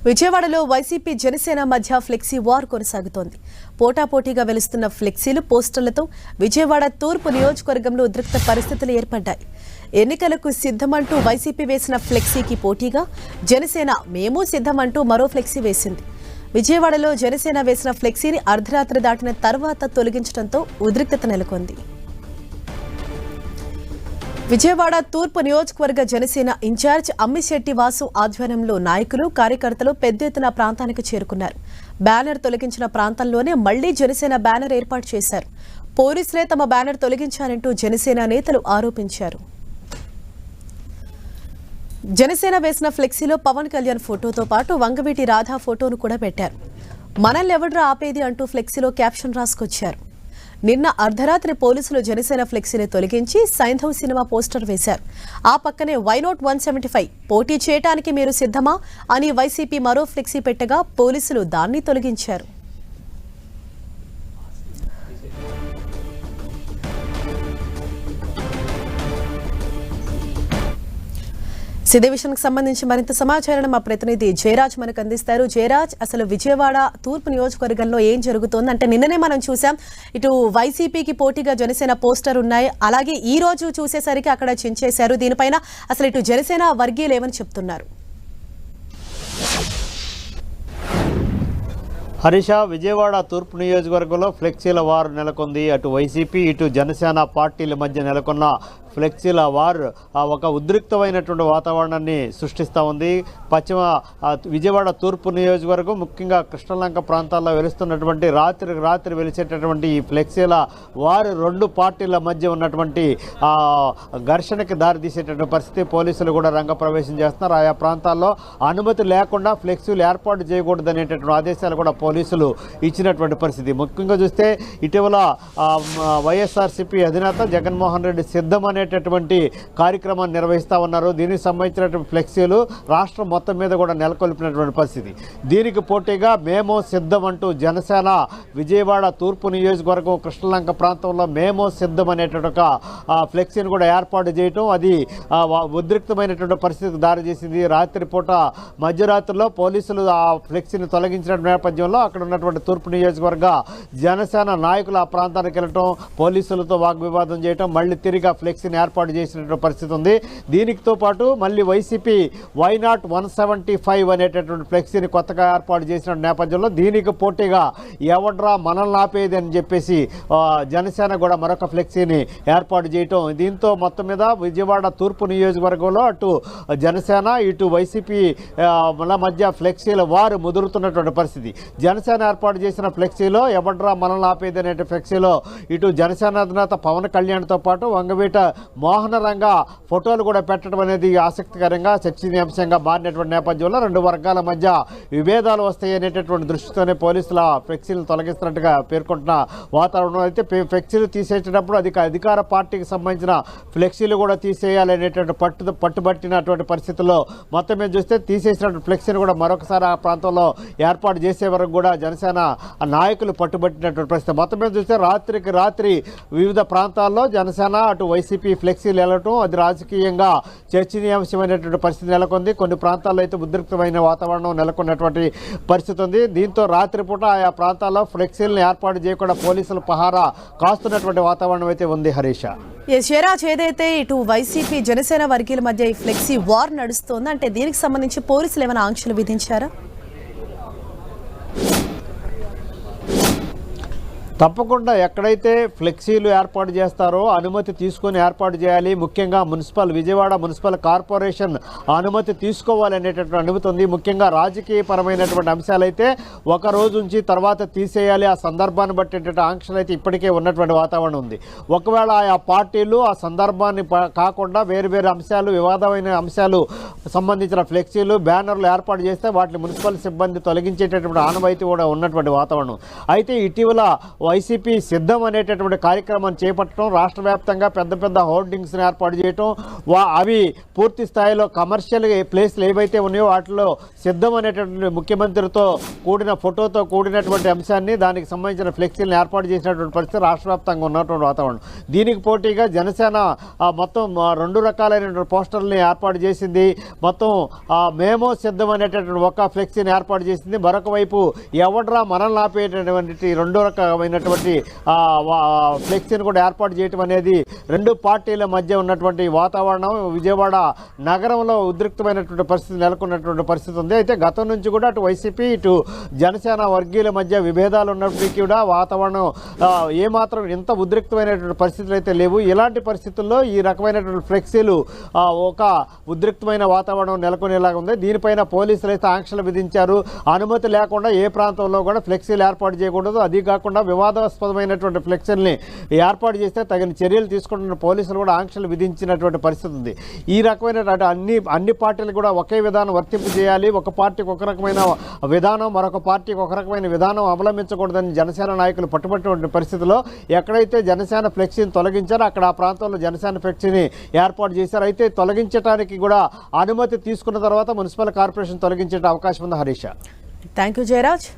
విజయవాడలో వైసీపీ జనసేన మధ్య flexi war కొనసాగుతోంది. పోటాపోటీగా వెలుస్తున్న ఫ్లెక్సీలు, పోస్టర్లతో విజయవాడ తూర్పు నియోజకవర్గంలో ఉద్రిక్త పరిస్థితులు ఏర్పడ్డాయి. ఎన్నికలకు సిద్ధమంటూ వైసీపీ వేసిన ఫ్లెక్సీకి పోటీగా జనసేన మేము సిద్ధమంటూ మరో ఫ్లెక్సీ వేసింది. విజయవాడలో జనసేన వేసిన ఫ్లెక్సీని అర్ధరాత్రి దాటిన తర్వాత తొలగించడంతో ఉద్రిక్తత నెలకొంది. విజయవాడ తూర్పు నియోజకవర్గ జనసేన ఇన్ఛార్జ్ అమ్మిశెట్టి వాసు ఆధ్వర్యంలో నాయకులు, కార్యకర్తలు పెద్ద ఎత్తున ప్రాంతానికి చేరుకున్నారు. బ్యానర్ తొలగించిన ప్రాంతంలోనే మళ్లీ జనసేన బ్యానర్ ఏర్పాటు చేశారు. పోలీసులే తమ బ్యానర్ తొలగించారంటూ జనసేన నేతలు ఆరోపించారు. జనసేన వేసిన ఫ్లెక్సీలో పవన్ కళ్యాణ్ ఫోటోతో పాటు వంగవీటి రాధా ఫోటోను కూడా పెట్టారు. మనల్ని ఎవడ్రా ఆపేది అంటూ ఫ్లెక్సీలో క్యాప్షన్ రాసుకొచ్చారు. నిన్న అర్ధరాత్రి పోలీసులు జనసేన ఫ్లెక్సీని తొలగించి సైంధవ్ సినిమా పోస్టర్ వేశారు. ఆ పక్కనే వైనోట్ 175 పోటీ చేయడానికి మీరు సిద్ధమా అని వైసీపీ మరో ఫ్లెక్సీ పెట్టగా పోలీసులు దాన్ని తొలగించారు. ఇదే విషయానికి సంబంధించి మరింత సమాచారాన్ని మా ప్రతినిధి జయరాజ్ మనకు అందిస్తారు. జయరాజ్, అసలు విజయవాడ తూర్పు నియోజకవర్గంలో ఏం జరుగుతోంది? అంటే నిన్ననే మనం చూసాం, ఇటు వైసీపీకి పోటీగా జనసేన పోస్టర్ ఉన్నాయి, అలాగే ఈ రోజు చూసేసరికి అక్కడ చించేశారు. దీనిపైన అసలు ఇటు జనసేన వర్గీయులు ఏమని చెప్తున్నారు? హరీష, విజయవాడ తూర్పు నియోజకవర్గంలో ఫ్లెక్సీల వార్ నెలకొంది. అటు వైసీపీ, ఇటు జనసేన పార్టీల మధ్య నెలకొన్న ఫ్లెక్సీల వార్ ఒక ఉద్రిక్తమైనటువంటి వాతావరణాన్ని సృష్టిస్తూ ఉంది. విజయవాడ తూర్పు నియోజకవర్గం, ముఖ్యంగా కృష్ణలంక ప్రాంతాల్లో వెలుస్తున్నటువంటి రాత్రి వెలిసేటటువంటి ఈ ఫ్లెక్సీల వారు రెండు పార్టీల మధ్య ఉన్నటువంటి ఘర్షణకి దారితీసేటటువంటి పరిస్థితి. పోలీసులు కూడా రంగప్రవేశం చేస్తున్నారు. ఆయా ప్రాంతాల్లో అనుమతి లేకుండా ఫ్లెక్సీలు ఏర్పాటు చేయకూడదు అనేటటువంటి ఆదేశాలు కూడా పోలీసులు ఇచ్చినటువంటి పరిస్థితి. ముఖ్యంగా చూస్తే ఇటీవల వైఎస్ఆర్సీపీ అధినేత జగన్మోహన్ రెడ్డి సిద్ధం అనేటటువంటి కార్యక్రమాన్ని నిర్వహిస్తూ ఉన్నారు. దీనికి సంబంధించినటువంటి ఫ్లెక్సీలు రాష్ట్రం మొత్తం మీద కూడా నెలకొల్పినటువంటి పరిస్థితి. దీనికి పోటీగా మేము సిద్ధం అంటూ జనసేన విజయవాడ తూర్పు నియోజకవర్గం కృష్ణలంక ప్రాంతంలో మేము సిద్ధం అనేటువంటి ఒక ఫ్లెక్సీని కూడా ఏర్పాటు చేయటం, అది ఉద్రిక్తమైనటువంటి పరిస్థితికి దారితీసింది. రాత్రిపూట మధ్యరాత్రిలో పోలీసులు ఆ ఫ్లెక్సీని తొలగించిన నేపథ్యంలో అక్కడ ఉన్నటువంటి తూర్పు నియోజకవర్గ జనసేన నాయకులు ఆ ప్రాంతానికి వెళ్ళటం, పోలీసులతో వాగ్వివాదం చేయటం, మళ్ళీ తిరిగి ఆ ఫ్లెక్సీని ఏర్పాటు చేసినటువంటి పరిస్థితి ఉంది. దీనితో పాటు మళ్ళీ వైసీపీ వైనాట్ 175 అనేటటువంటి ఫ్లెక్సీని కొత్తగా ఏర్పాటు చేసిన నేపథ్యంలో దీనికి పోటీగా ఎవడ్రా మనల్ని ఆపేది అని చెప్పేసి జనసేన కూడా మరొక ఫ్లెక్సీని ఏర్పాటు చేయటం. దీంతో మొత్తం మీద విజయవాడ తూర్పు నియోజకవర్గంలో అటు జనసేన, ఇటు వైసీపీ మధ్య ఫ్లెక్సీల వారు ముదురుతున్నటువంటి పరిస్థితి. జనసేన ఏర్పాటు చేసిన ఫ్లెక్సీలో ఎవడ్రా మనల్ని ఆపేది అనే ఫ్లెక్సీలో ఇటు జనసేన అధినేత పవన్ కళ్యాణ్తో పాటు వంగవీట మోహన రంగ ఫోటోలు కూడా పెట్టడం అనేది ఆసక్తికరంగా చర్చనీయాంశంగా మారినటువంటి నేపథ్యంలో రెండు వర్గాల మధ్య విభేదాలు వస్తాయి అనేటటువంటి దృష్టితోనే పోలీసుల ఫ్లెక్సీలు తొలగిస్తున్నట్టుగా పేర్కొంటున్న వాతావరణం. అయితే ఫ్లెక్సీలు తీసేసేటప్పుడు అధికార పార్టీకి సంబంధించిన ఫ్లెక్సీలు కూడా తీసేయాలి అనేటువంటి పట్టుబట్టినటువంటి పరిస్థితుల్లో మొత్తం మీద చూస్తే తీసేసినటువంటి ఫ్లెక్సీని కూడా మరొకసారి ఆ ప్రాంతంలో ఏర్పాటు చేసే వరకు కూడా జనసేన నాయకులు పట్టుబట్టినటువంటి పరిస్థితి. మొత్తం మీద చూస్తే రాత్రికి రాత్రి వివిధ ప్రాంతాల్లో జనసేన అటు వైసీపీ ఫ్లెక్సీలు వెళ్ళటం, అది రాజకీయంగా చర్చనీయాంశమైనటువంటి పరిస్థితి నెలకొంది. కొన్ని ప్రాంతాల్లో అయితే ఉద్రిక్తమైన వాతావరణం నెలకొన్నటువంటి పరిస్థితి ఉంది. దీంతో రాత్రిపూట ఆయా ప్రాంతాల్లో ఫ్లెక్సీలను ఏర్పాటు చేయకుండా పోలీసులు పహారా కాస్తున్నటువంటి వాతావరణం అయితే ఉంది. హరీష, జయరాజ్, ఏదైతే ఇటు వైసీపీ జనసేన వర్గీయుల మధ్య ఈ ఫ్లెక్సీ వార్ నడుస్తోంది, అంటే దీనికి సంబంధించి పోలీసులు ఏమైనా ఆంక్షలు విధించారా? తప్పకుండా ఎక్కడైతే ఫ్లెక్సీలు ఏర్పాటు చేస్తారో అనుమతి తీసుకొని ఏర్పాటు చేయాలి. ముఖ్యంగా విజయవాడ మున్సిపల్ కార్పొరేషన్ అనుమతి తీసుకోవాలి అనేటటువంటి అనుమతి ఉంది. ముఖ్యంగా రాజకీయపరమైనటువంటి అంశాలైతే ఒక రోజు నుంచి తర్వాత తీసేయాలి. ఆ సందర్భాన్ని బట్టేటువంటి ఆంక్షలు అయితే ఇప్పటికే ఉన్నటువంటి వాతావరణం ఉంది. ఒకవేళ ఆయా పార్టీలు ఆ సందర్భాన్ని కాకుండా వేరు అంశాలు, వివాదమైన అంశాలు సంబంధించిన ఫ్లెక్సీలు, బ్యానర్లు ఏర్పాటు చేస్తే వాటిని మున్సిపల్ సిబ్బంది తొలగించేటటువంటి ఆనవాయితీ కూడా ఉన్నటువంటి వాతావరణం. అయితే ఇటీవల వైసీపీ సిద్ధం అనేటటువంటి కార్యక్రమాన్ని చేపట్టడం, రాష్ట్ర వ్యాప్తంగా పెద్ద పెద్ద హోర్డింగ్స్ని ఏర్పాటు చేయటం, అవి పూర్తి స్థాయిలో కమర్షియల్ ప్లేస్లు ఏవైతే ఉన్నాయో వాటిలో సిద్ధం అనేటటువంటి ముఖ్యమంత్రితో కూడిన ఫోటోతో కూడినటువంటి అంశాన్ని, దానికి సంబంధించిన ఫ్లెక్సీలను ఏర్పాటు చేసినటువంటి పరిస్థితి రాష్ట్ర వ్యాప్తంగా ఉన్నటువంటి వాతావరణం. దీనికి పోటీగా జనసేన మొత్తం 2 రకాలైనటువంటి పోస్టర్లని ఏర్పాటు చేసింది. మొత్తం మేమో సిద్ధం అనేటటువంటి ఒక ఫ్లెక్సీని ఏర్పాటు చేసింది. మరొక వైపు ఎవడ్రా మనల్ని ఆపేటటువంటి 2 రకమైనటువంటి ఫ్లెక్సీని కూడా ఏర్పాటు చేయటం అనేది 2 పార్టీల మధ్య ఉన్నటువంటి వాతావరణం విజయవాడ నగరంలో ఉద్రిక్తమైనటువంటి పరిస్థితి నెలకొన్నటువంటి పరిస్థితి ఉంది. అయితే గతం నుంచి కూడా అటు వైసీపీ ఇటు జనసేన వర్గీయుల మధ్య విభేదాలు ఉన్నప్పటికీ కూడా వాతావరణం ఏమాత్రం ఇంత ఉద్రిక్తమైనటువంటి పరిస్థితులు అయితే లేవు. ఇలాంటి పరిస్థితుల్లో ఈ రకమైనటువంటి ఫ్లెక్సీలు ఒక ఉద్రిక్తమైన వాతావరణం నెలకొనేలాగా ఉంది. దీనిపైన పోలీసులు అయితే ఆంక్షలు విధించారు. అనుమతి లేకుండా ఏ ప్రాంతంలో కూడా ఫ్లెక్సీలు ఏర్పాటు చేయకూడదు. అది కాకుండా వివాదాస్పదమైనటువంటి ఫ్లెక్సీల్ని ఏర్పాటు చేస్తే తగిన చర్యలు తీసుకుంటున్న పోలీసులు కూడా ఆంక్షలు విధించినటువంటి పరిస్థితి ఉంది. ఈ రకమైన అన్ని పార్టీలు కూడా ఒకే విధానం వర్తింపు చేయాలి. ఒక పార్టీకి ఒక రకమైన విధానం, మరొక పార్టీకి ఒక రకమైన విధానం అవలంబించకూడదని జనసేన నాయకులు పట్టుబట్టిన పరిస్థితిలో ఎక్కడైతే జనసేన ఫ్లెక్సీని తొలగించారో అక్కడ ఆ ప్రాంతంలో జనసేన ఫ్లెక్సీని ఏర్పాటు చేశారు. అయితే తొలగించడానికి కూడా అనుమతి తీసుకున్న తర్వాత మున్సిపల్ కార్పొరేషన్ తొలగించే అవకాశం ఉంది. Harisha, thank you Jayaraj.